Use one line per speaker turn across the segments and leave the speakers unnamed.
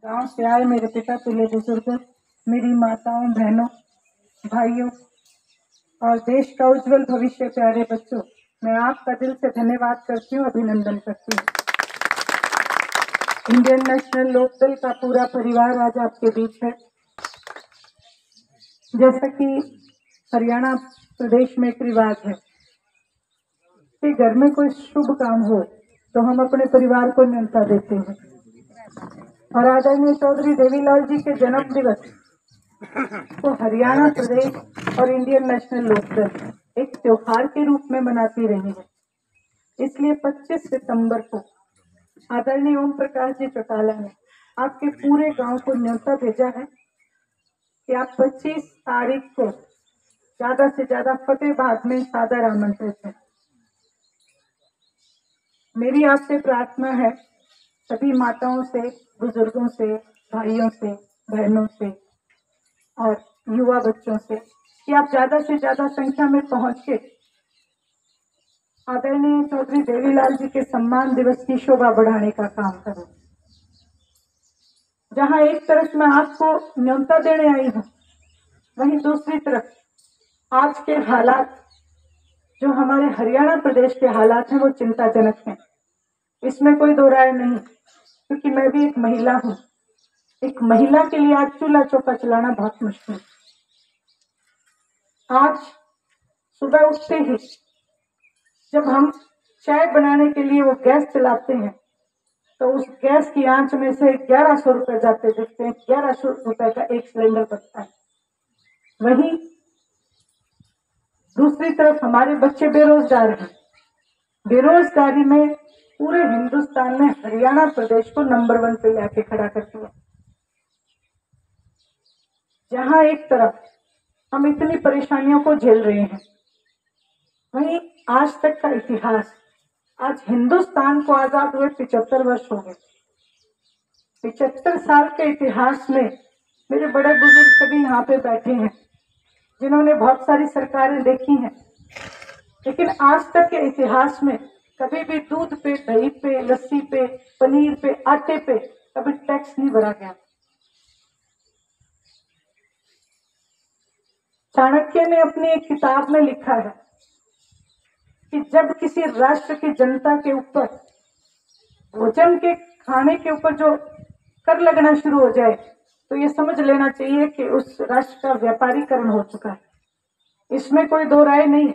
गांव से आए मेरे पिता तुल्य बुजुर्ग, मेरी माताओं, बहनों, भाइयों और देश का उज्जवल भविष्य प्यारे बच्चों, मैं आपका दिल से धन्यवाद करती हूँ, अभिनंदन करती हूँ। इंडियन नेशनल लोकदल का पूरा परिवार आज आपके बीच है। जैसा कि हरियाणा प्रदेश में एक रिवाज है कि घर में कोई शुभ काम हो तो हम अपने परिवार को न्योता देते हैं, और आदरणीय चौधरी देवीलाल जी के जन्म दिवस को हरियाणा प्रदेश और इंडियन नेशनल लोकदल एक त्योहार के रूप में मनाती रही है। इसलिए 25 सितंबर को आदरणीय ओम प्रकाश जी चौटाला ने आपके पूरे गांव को न्योता भेजा है कि आप 25 तारीख को ज्यादा से ज्यादा फतेहाबाद में सादर आमंत्रित है। मेरी आपसे प्रार्थना है, सभी माताओं से, बुजुर्गों से, भाइयों से, बहनों से और युवा बच्चों से कि आप ज्यादा से ज्यादा संख्या में पहुंच के आदरणीय चौधरी देवीलाल जी के सम्मान दिवस की शोभा बढ़ाने का काम करें। जहां एक तरफ मैं आपको न्योता देने आई हूं, वहीं दूसरी तरफ आज के हालात, जो हमारे हरियाणा प्रदेश के हालात हैं, वो चिंताजनक हैं। इसमें कोई दो राय नहीं, क्योंकि मैं भी एक महिला हूं। एक महिला के लिए आज चूल्हा चौका चलाना बहुत मुश्किल है। आज सुबह उठते ही जब हम चाय बनाने के लिए वो गैस चलाते हैं तो उस गैस की आंच में से 1100 रुपए जाते दिखते हैं। 1100 रुपए का एक सिलेंडर बचता है। वहीं दूसरी तरफ हमारे बच्चे बेरोजगार हैं। बेरोजगारी में पूरे हिंदुस्तान में हरियाणा प्रदेश को नंबर 1 पे लाके खड़ा करती है। जहां एक तरफ हम इतनी परेशानियों को झेल रहे हैं, वहीं आज तक का इतिहास, आज हिंदुस्तान को आजाद हुए 75 वर्ष हो गए। 75 साल के इतिहास में मेरे बड़े बुजुर्ग सभी यहाँ पे बैठे हैं, जिन्होंने बहुत सारी सरकारें देखी हैं, लेकिन आज तक के इतिहास में कभी भी दूध पे, दही पे, लस्सी पे, पनीर पे, आटे पे कभी टैक्स नहीं भरा गया। चाणक्य ने अपनी एक किताब में लिखा है कि जब किसी राष्ट्र की जनता के ऊपर भोजन के खाने के ऊपर जो कर लगना शुरू हो जाए तो ये समझ लेना चाहिए कि उस राष्ट्र का व्यापारीकरण हो चुका है। इसमें कोई दो राय नहीं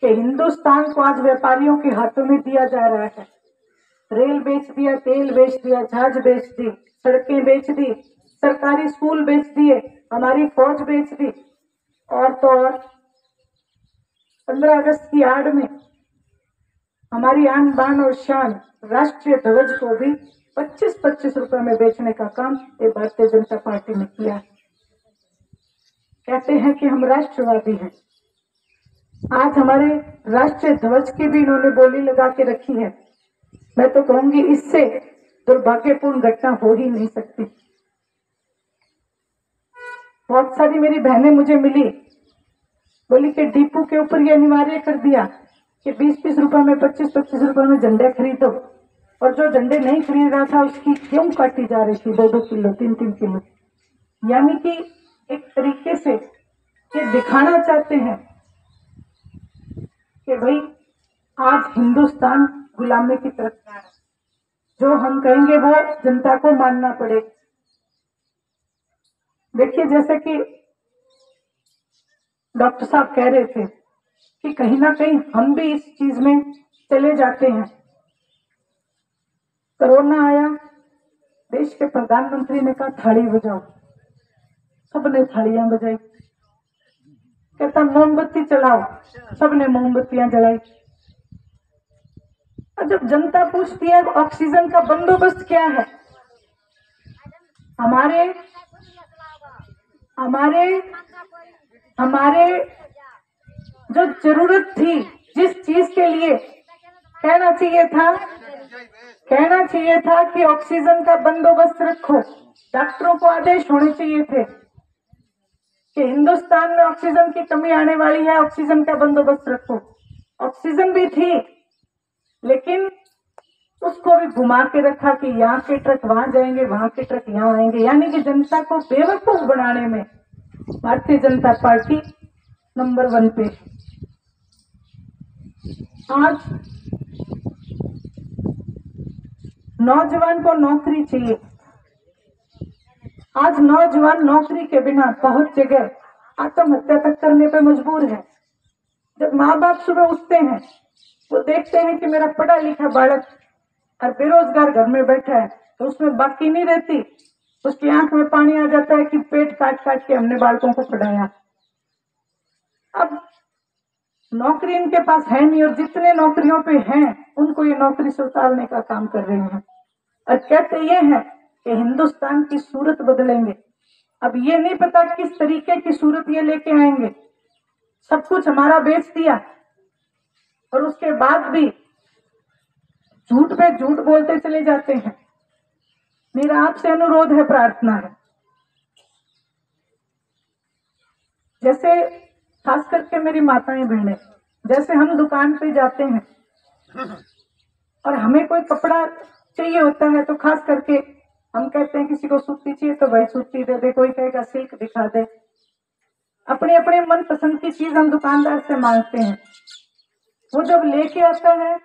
कि हिंदुस्तान को आज व्यापारियों के हाथों में दिया जा रहा है। रेल बेच दिया, तेल बेच दिया, जहाज बेच दी, सड़कें बेच दी, सरकारी स्कूल बेच दिए, हमारी फौज बेच दी, और तो और 15 अगस्त की आड़ में हमारी आन बान और शान राष्ट्रीय ध्वज को भी 25-25 रुपए में बेचने का काम ये भारतीय जनता पार्टी ने किया। कहते हैं कि हम राष्ट्रवादी हैं। आज हमारे राष्ट्रीय ध्वज की भी इन्होंने बोली लगा के रखी है। मैं तो कहूंगी इससे दुर्भाग्यपूर्ण घटना हो ही नहीं सकती। बहुत सारी मेरी बहनें मुझे मिली, बोली कि डीपू के ऊपर ये अनिवार्य कर दिया कि 20-20 रुपए में, 25-25 रुपए में झंडे खरीदो, और जो झंडे नहीं खरीद रहा था उसकी क्यों काटी जा रही थी 2-2 किलो, 3-3 किलो। यानी कि एक तरीके से ये दिखाना चाहते हैं कि भाई आज हिंदुस्तान गुलामी की तरफ जा रहा है। जो हम कहेंगे वो जनता को मानना पड़ेगा। देखिए, जैसे कि डॉक्टर साहब कह रहे थे कि कहीं ना कहीं हम भी इस चीज में चले जाते हैं। कोरोना आया, देश के प्रधानमंत्री ने कहा थाली बजाओ, सबने थालियां बजाई। कहता मोमबत्ती चलाओ, सबने मोमबत्तियां जलाई। और जब जनता पूछती है ऑक्सीजन का बंदोबस्त क्या है, हमारे जो जरूरत थी, जिस चीज के लिए कहना चाहिए था कि ऑक्सीजन का बंदोबस्त रखो, डॉक्टरों को आदेश होने चाहिए थे कि हिंदुस्तान में ऑक्सीजन की कमी आने वाली है, ऑक्सीजन का बंदोबस्त रखो। ऑक्सीजन भी थी, लेकिन उसको भी घुमा के रखा कि यहाँ के ट्रक वहां जाएंगे, वहां के ट्रक यहाँ आएंगे, यानी कि जनता को बेवकूफ बनाने में भारतीय जनता पार्टी नंबर 1 पे है। आज नौजवान को नौकरी चाहिए। आज नौजवान नौकरी के बिना बहुत जगह आत्महत्या तक करने पे मजबूर है। जब माँ बाप सुबह उठते हैं, वो देखते हैं कि मेरा पढ़ा लिखा बालक और बेरोजगार घर में बैठा है, तो उसमें बाकी नहीं रहती, उसकी आंख में पानी आ जाता है कि पेट काट काट के हमने बालकों को पढ़ाया। अब नौकरी इनके पास है नहीं, और जितने नौकरियों पे हैं उनको ये नौकरी से उतारने का काम कर रहे हैं, और कहते ये हैं कि हिंदुस्तान की सूरत बदलेंगे। अब ये नहीं पता किस तरीके की सूरत ये लेके आएंगे। सब कुछ हमारा बेच दिया, और उसके बाद भी झूठ पे झूठ बोलते चले जाते हैं। मेरा आपसे अनुरोध है, प्रार्थना है, जैसे खास करके मेरी माताएं बहनें, जैसे हम दुकान पे जाते हैं और हमें कोई कपड़ा चाहिए होता है, तो खास करके हम कहते हैं किसी को सूती चाहिए तो भाई सूती दे दे, कोई कहेगा सिल्क दिखा दे। अपने अपने मन पसंद की चीज हम दुकानदार से मांगते हैं। वो जब लेके आता है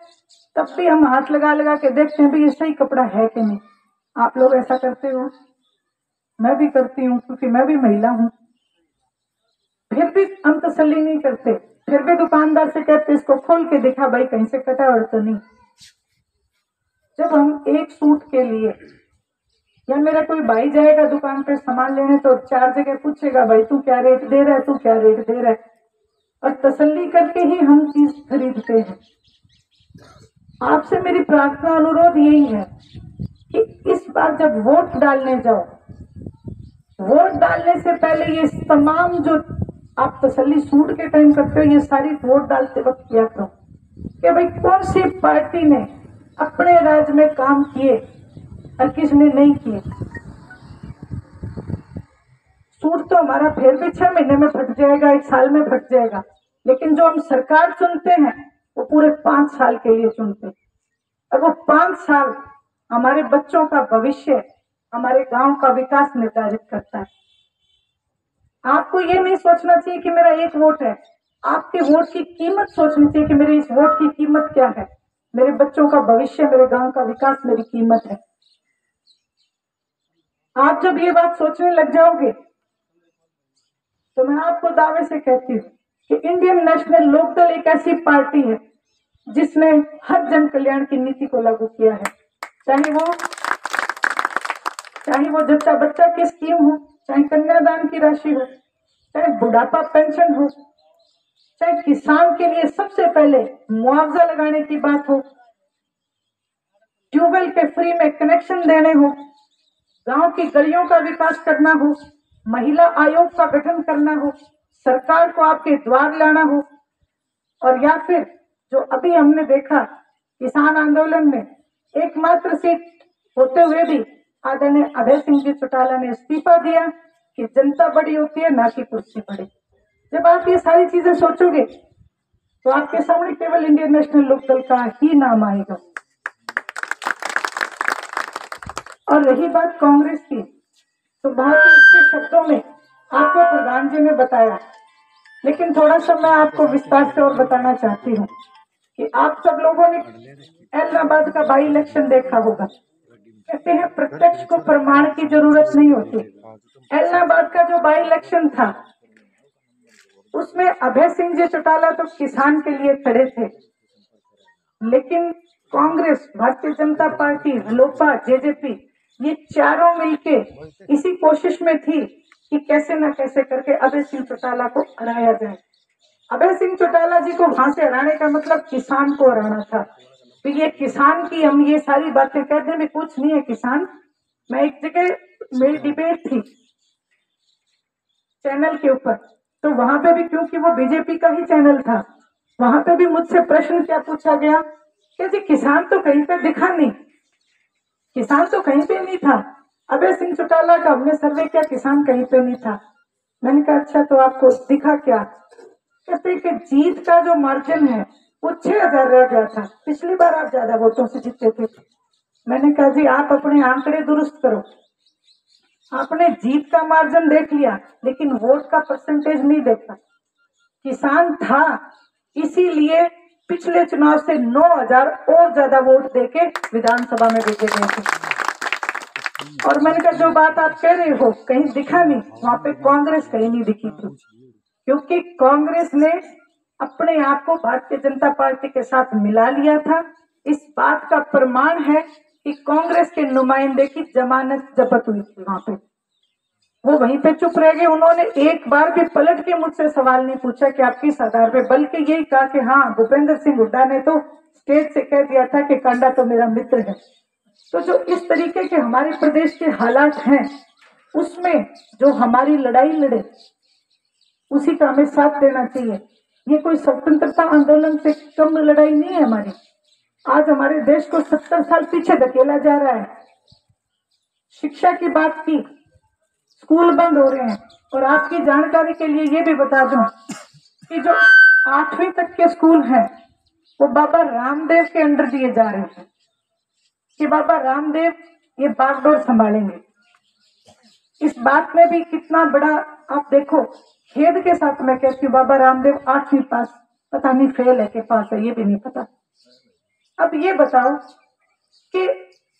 तब भी हम हाथ लगा लगा के देखते हैं भी ये सही कपड़ा है कि नहीं। आप लोग ऐसा करते हो, मैं भी करती हूँ, क्योंकि मैं भी महिला हूँ। फिर भी हम तसल्ली नहीं करते, फिर भी दुकानदार से कहते इसको खोल के दिखा भाई, कहीं से कटा और तो नहीं। जब हम एक सूट के लिए, या मेरा कोई भाई जाएगा दुकान पर सामान लेने तो 4 जगह पूछेगा भाई तू क्या रेट दे रहा है, तू क्या रेट दे रहा है, और तसल्ली करके ही हम चीज खरीदते हैं। आपसे मेरी प्रार्थना अनुरोध यही है कि इस बार जब वोट डालने जाओ, वोट डालने से पहले ये तमाम जो आप तसल्ली सूट के टाइम करते हो, ये सारी वोट डालते वक्त किया करो कि भाई कौन सी पार्टी ने अपने राज्य में काम किए और किसने नहीं किए। सूट तो हमारा फिर भी 6 महीने में फट जाएगा, 1 साल में फट जाएगा, लेकिन जो हम सरकार चुनते हैं वो पूरे 5 साल के लिए चुनते हैं, और वो 5 साल हमारे बच्चों का भविष्य, हमारे गांव का विकास निर्धारित करता है। आपको ये नहीं सोचना चाहिए कि मेरा 1 वोट है, आपके वोट की कीमत सोचनी चाहिए कि मेरे इस वोट की कीमत क्या है, मेरे बच्चों का भविष्य, मेरे गांव का विकास मेरी कीमत है। आप जब ये बात सोचने लग जाओगे तो मैं आपको दावे से कहती हूँ कि इंडियन नेशनल लोकदल एक ऐसी पार्टी है जिसने हर जन कल्याण की नीति को लागू किया है। चाहे वो जच्चा बच्चा की स्कीम हो, चाहे कन्यादान की राशि हो, चाहे बुढ़ापा पेंशन हो, चाहे किसान के लिए सबसे पहले मुआवजा लगाने की बात हो, ट्यूबवेल के फ्री में कनेक्शन देने हो, गांव की गलियों का विकास करना हो, महिला आयोग का गठन करना हो, सरकार को आपके द्वार लाना हो, और या फिर जो अभी हमने देखा किसान आंदोलन में एकमात्र सीट होते हुए भी आदरणीय अभय सिंह जी चौटाला ने इस्तीफा दिया कि जनता बड़ी होती है ना कि कुर्सी बड़ी। जब आप ये सारी चीजें सोचोगे तो आपके सामने केवल इंडियन नेशनल लोकदल का ही नाम आएगा। और रही बात कांग्रेस की, तो बहुत ही अच्छे शब्दों में आपको प्रधान जी ने बताया, लेकिन थोड़ा सा मैं आपको विस्तार से और बताना चाहती हूँ कि आप सब लोगों ने इलाहाबाद का बाई इलेक्शन देखा होगा। कहते हैं प्रत्यक्ष को प्रमाण की जरूरत नहीं होती। इलाहाबाद का जो बाई इलेक्शन था उसमें अभय सिंह जी चौटाला तो किसान के लिए खड़े थे, लेकिन कांग्रेस, भारतीय जनता पार्टी, लोपा, जेजेपी, ये चारों मिलके इसी कोशिश में थी कि कैसे न कैसे करके अभय सिंह चौटाला को हराया जाए। अभय सिंह चौटाला जी को वहां से हराने का मतलब किसान को हराना था। तो ये किसान की हम ये सारी बातें कहते हैं, कुछ नहीं है किसान। मैं एक जगह मेरी डिबेट थी चैनल के ऊपर, तो वहां पे भी, क्योंकि वो बीजेपी का ही चैनल था, वहां पे भी मुझसे प्रश्न क्या पूछा गया कि जी किसान तो कहीं पे दिखा नहीं, किसान तो कहीं पे नहीं था। अभय सिंह चौटाला का हमने सर्वे किया, किसान कहीं पे नहीं था। मैंने कहा अच्छा तो आपको दिखा क्या? कहते कि जीत का जो मार्जिन है वो 6,000 रह गया था। पिछली बार आप ज्यादा वोटों से जीते थे। मैंने कहा जी आप अपने आंकड़े दुरुस्त करो। आपने जीत का मार्जिन देख लिया लेकिन वोट का परसेंटेज नहीं देखा। किसान था इसीलिए पिछले चुनाव से 9,000 और ज्यादा वोट देके विधानसभा में भेजे गए थे। और मैंने कहा जो बात आप कह रहे हो कहीं दिखा नहीं, वहां पे कांग्रेस कहीं नहीं दिखी थी, क्योंकि कांग्रेस ने अपने आप को भारतीय जनता पार्टी के साथ मिला लिया था। इस बात का प्रमाण है कि कांग्रेस के नुमाइंदे की जमानत जब्त हुई थी वहां पे, वो वहीं पे चुप रह गए। उन्होंने एक बार भी पलट के मुझसे सवाल नहीं पूछा कि आप किस आधार पे, बल्कि यही कहा कि हाँ भूपेंद्र सिंह हुड्डा ने तो स्टेज से कह दिया था कि कांडा तो मेरा मित्र है। तो जो इस तरीके के हमारे प्रदेश के हालात हैं उसमें जो हमारी लड़ाई लड़े उसी का हमें साथ देना चाहिए। ये कोई स्वतंत्रता आंदोलन से कम लड़ाई नहीं है हमारी। आज हमारे देश को 70 साल पीछे धकेला जा रहा है। शिक्षा की बात की, स्कूल बंद हो रहे हैं। और आपकी जानकारी के लिए ये भी बता दूं कि जो 8वीं तक के स्कूल हैं वो बाबा रामदेव के अंडर दिए जा रहे हैं कि बाबा रामदेव ये बागडोर संभालेंगे। इस बात में भी कितना बड़ा आप देखो, खेद के साथ मैं कहती हूँ बाबा रामदेव 8वीं पास, पता नहीं फेल है कि पास है ये भी नहीं पता। अब ये बताओ कि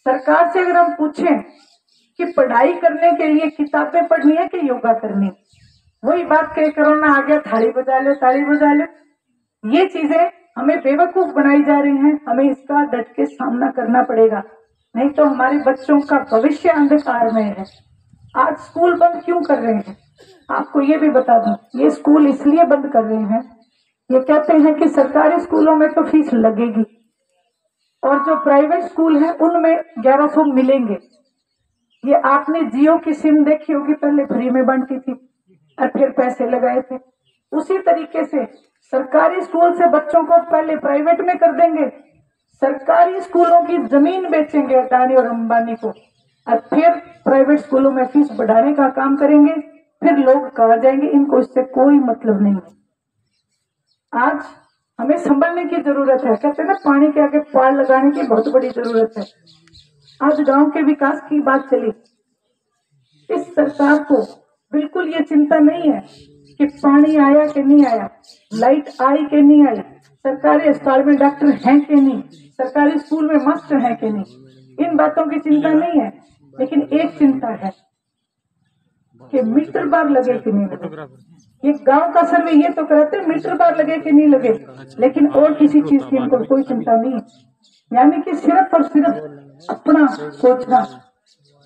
सरकार से अगर हम पूछें कि पढ़ाई करने के लिए किताबें पढ़नी है कि योगा करनी, वही बात कहे कोरोना आ गया थाली बजा लो ताली बजा लो। ये चीजें हमें बेवकूफ बनाई जा रही हैं, हमें इसका डट के सामना करना पड़ेगा, नहीं तो हमारे बच्चों का भविष्य अंधकार में है। आज स्कूल बंद क्यों कर रहे हैं आपको ये भी बता दूं, ये स्कूल इसलिए बंद कर रहे हैं, ये कहते हैं कि सरकारी स्कूलों में तो फीस लगेगी और जो प्राइवेट स्कूल है उनमें 1100 मिलेंगे। ये आपने जियो की सिम देखी होगी, पहले फ्री में बनती थी और फिर पैसे लगाए थे। उसी तरीके से सरकारी स्कूल से बच्चों को पहले प्राइवेट में कर देंगे, सरकारी स्कूलों की जमीन बेचेंगे अडानी और अंबानी को, और फिर प्राइवेट स्कूलों में फीस बढ़ाने का काम करेंगे। फिर लोग कहा जाएंगे इनको इससे कोई मतलब नहीं है। आज हमें संभलने की जरूरत है, कहते हैं ना पानी के आगे पार लगाने की बहुत बड़ी जरूरत है। आज गांव के विकास की बात चली, इस सरकार को बिल्कुल ये चिंता नहीं है कि पानी आया कि नहीं आया, लाइट आई कि नहीं आई, सरकारी अस्पताल में डॉक्टर हैं कि नहीं, सरकारी स्कूल में मास्टर हैं कि नहीं, इन बातों की चिंता नहीं है। लेकिन एक चिंता है कि मीटर बार लगे कि नहीं लगे। ये गांव का सर्वे ये तो कराते मीटर बार लगे कि नहीं लगे, लेकिन और किसी चीज की इनको कोई चिंता नहीं है। यानी कि सिर्फ और सिर्फ अपना सोचना।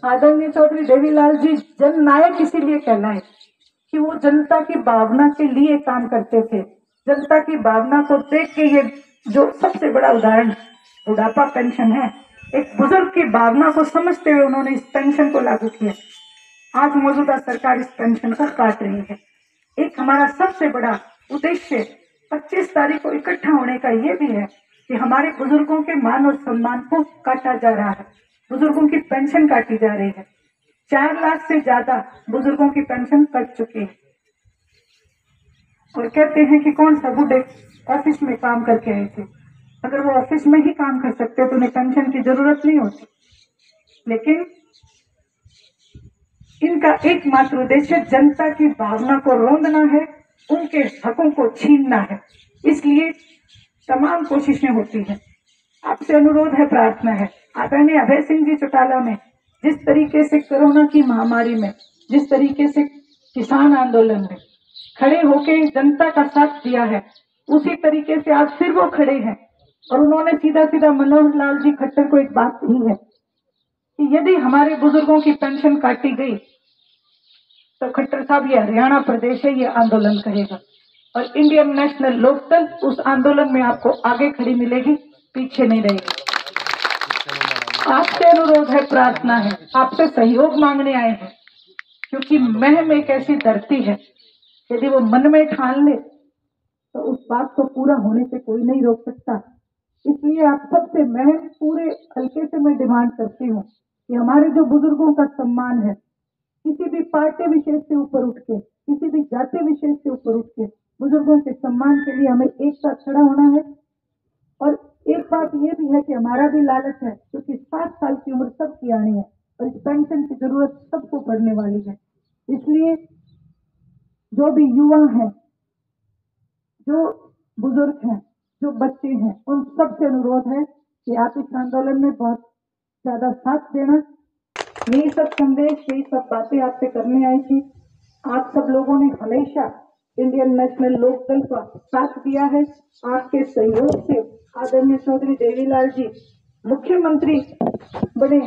आदरणीय चौधरी देवीलाल जी जननायक इसीलिए कहलाए कि वो जनता की भावना के लिए काम करते थे। जनता की भावना को देख के ये जो सबसे बड़ा उदाहरण बुढ़ापा पेंशन है, एक बुजुर्ग की भावना को समझते हुए उन्होंने इस पेंशन को लागू किया। आज मौजूदा सरकार इस पेंशन को काट रही है। एक हमारा सबसे बड़ा उद्देश्य 25 तारीख को इकट्ठा होने का ये भी है कि हमारे बुजुर्गों के मान और सम्मान को काटा जा रहा है, बुजुर्गों की पेंशन काटी जा रही है। 4 लाख से ज्यादा बुजुर्गों की पेंशन कट चुकी है। और कहते हैं कि कौन सा बूढ़े ऑफिस में काम करके आए थे, अगर वो ऑफिस में ही काम कर सकते तो उन्हें पेंशन की जरूरत नहीं होती। लेकिन इनका एकमात्र उद्देश्य जनता की भावना को रौंदना है, उनके हकों को छीनना है, इसलिए तमाम कोशिशें होती हैं। आपसे अनुरोध है, प्रार्थना है, आदरणीय अभय सिंह जी चौटाला ने जिस तरीके से कोरोना की महामारी में, जिस तरीके से किसान आंदोलन में खड़े होकर जनता का साथ दिया है, उसी तरीके से आज फिर वो खड़े हैं। और उन्होंने सीधा सीधा मनोहर लाल जी खट्टर को एक बात कही है कि यदि हमारे बुजुर्गों की पेंशन काटी गई तो खट्टर साहब ये हरियाणा प्रदेश है, ये आंदोलन करेगा और इंडियन नेशनल लोकदल उस आंदोलन में आपको आगे खड़ी मिलेगी, पीछे नहीं रहेगी। आपसे अनुरोध है, प्रार्थना है, आपसे सहयोग मांगने आए हैं, क्योंकि महम एक ऐसी धरती है, यदि वो मन में ठान ले तो उस बात को पूरा होने से कोई नहीं रोक सकता। इसलिए आप सबसे महम पूरे हल्के से मैं डिमांड करती हूँ कि हमारे जो बुजुर्गों का सम्मान है, किसी भी पार्टी विशेष से ऊपर उठ के, किसी भी जाति विशेष से ऊपर उठ के बुजुर्गों के सम्मान के लिए हमें एक साथ खड़ा होना है। और एक बात ये भी है कि हमारा भी लालच है, क्योंकि 60 साल की उम्र सबकी आनी है और इस पेंशन की जरूरत सबको पड़ने वाली है। इसलिए जो भी युवा हैं, जो बुजुर्ग हैं, जो बच्चे हैं, उन सबसे अनुरोध है कि आप इस आंदोलन में बहुत ज्यादा साथ देना। यही सब संदेश, यही सब बातें आपसे करने आई थी। आप सब लोगों ने हमेशा इंडियन नेशनल लोकदल का साथ दिया है। आपके सहयोग से आदरणीय चौधरी देवीलाल जी मुख्यमंत्री बने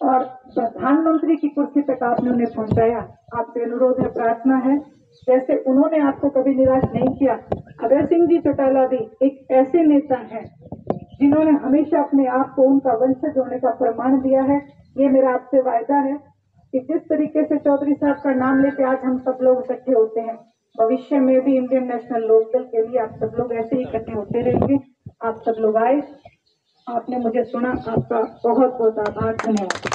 और प्रधानमंत्री की कुर्सी तक आपने उन्हें पहुंचाया। आपसे अनुरोध है, प्रार्थना है, जैसे उन्होंने आपको कभी निराश नहीं किया, अभय सिंह जी चौटाला भी एक ऐसे नेता हैं जिन्होंने हमेशा अपने आप को उनका वंशज होने का प्रमाण दिया है। ये मेरा आपसे वायदा है कि जिस तरीके से चौधरी साहब का नाम लेके आज हम सब लोग इकट्ठे होते हैं, भविष्य में भी इंडियन नेशनल लोकदल के लिए आप सब लोग ऐसे ही इकट्ठे होते रहेंगे। आप सब लोग आए, आपने मुझे सुना, आपका बहुत बहुत आभार, धन्यवाद।